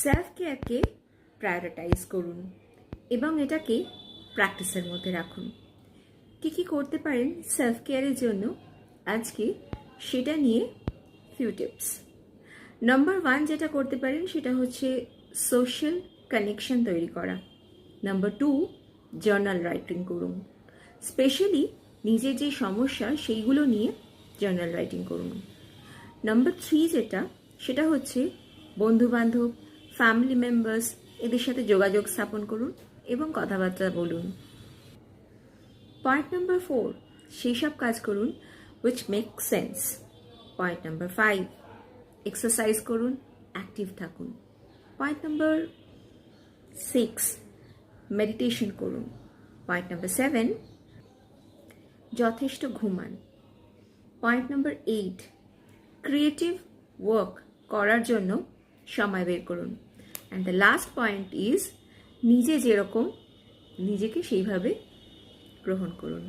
Self কেয়ারকে prioritise করুন এবং এটাকে প্র্যাকটিসের মধ্যে রাখুন। কী কী করতে পারেন সেলফ কেয়ারের জন্য আজকে সেটা নিয়ে ফিউ টিপস। নাম্বার 1 যেটা করতে পারেন সেটা হচ্ছে সোশ্যাল কানেকশন তৈরি করা। নাম্বার 2 জার্নাল রাইটিং করুন, স্পেশালি নিজের যে সমস্যা সেইগুলো নিয়ে জার্নাল রাইটিং করুন। নাম্বার 3 যেটা সেটা হচ্ছে বন্ধুবান্ধব, ফ্যামিলি মেম্বার্স এদের সাথে যোগাযোগ স্থাপন করুন এবং কথাবার্তা বলুন। পয়েন্ট নাম্বার 4 সেই সব কাজ করুন which make sense. Point number 5 exercise করুন, অ্যাক্টিভ থাকুন। পয়েন্ট নাম্বার 6 মেডিটেশন করুন। পয়েন্ট নাম্বার 7 যথেষ্ট ঘুমান। পয়েন্ট নাম্বার 8 ক্রিয়েটিভ ওয়ার্ক করার জন্য সময় বের করুন। And the last point is নিজে যেরকম নিজেকে সেইভাবে গ্রহণ করুন।